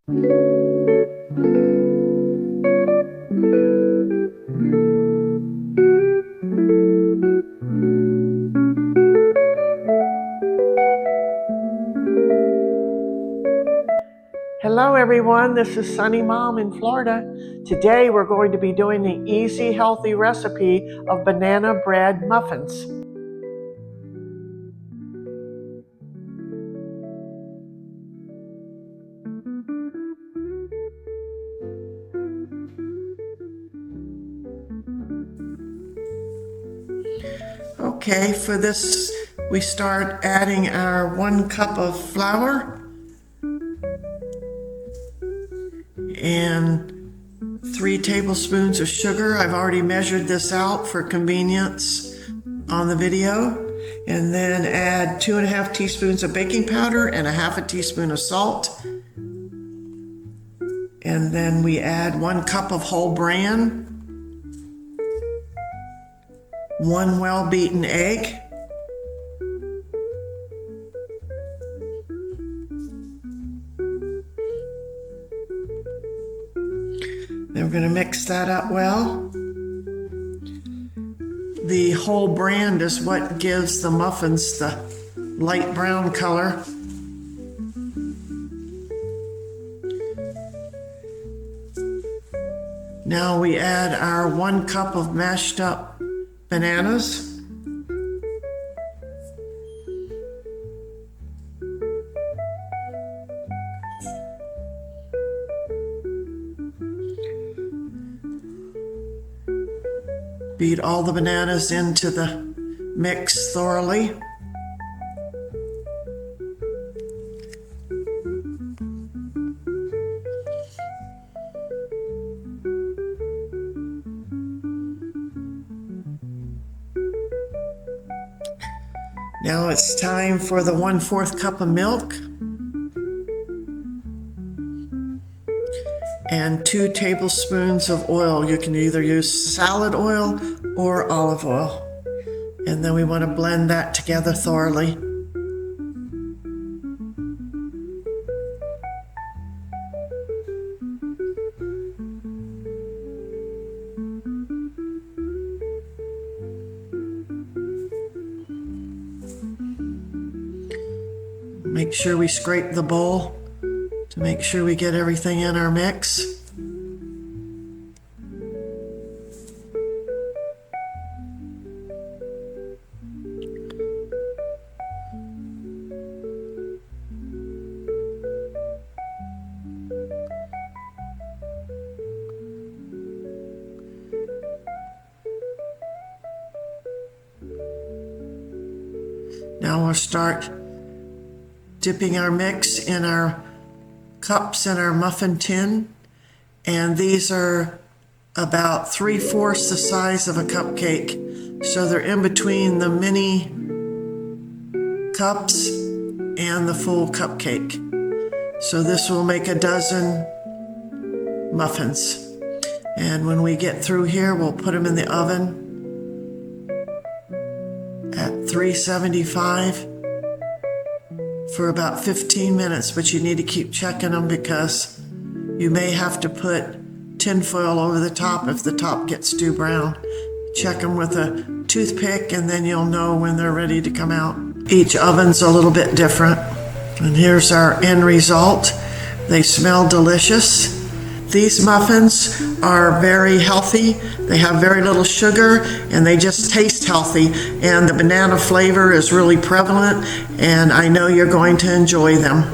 Hello everyone, this is Sunny Mom in Florida. Today we're going to be doing the easy, healthy recipe of banana bread muffins. Okay, for this we start adding our 1 cup of flour and 3 tablespoons of sugar. I've already measured this out for convenience on the video. And then add 2½ teaspoons of baking powder and 1/2 teaspoon of salt. And then we add 1 cup of whole bran, 1 well-beaten egg, then we're going to mix that up well. The whole bran is what gives the muffins the light brown color. Now we add our 1 cup of mashed up bananas. Beat all the bananas into the mix thoroughly. Now it's time for the 1/4 cup of milk and 2 tablespoons of oil. You can either use salad oil or olive oil. And then we want to blend that together thoroughly. Make sure we scrape the bowl to make sure we get everything in our mix. Now we'll start dipping our mix in our cups in our muffin tin, and these are about 3/4 the size of a cupcake, so they're in between the mini cups and the full cupcake. So this will make a dozen muffins, and when we get through here we'll put them in the oven at 375 for about 15 minutes, but you need to keep checking them because you may have to put tinfoil over the top if the top gets too brown. Check them with a toothpick and then you'll know when they're ready to come out. Each oven's a little bit different. And here's our end result. They smell delicious. These muffins are very healthy. They have very little sugar and they just taste healthy. And the banana flavor is really prevalent, and I know you're going to enjoy them.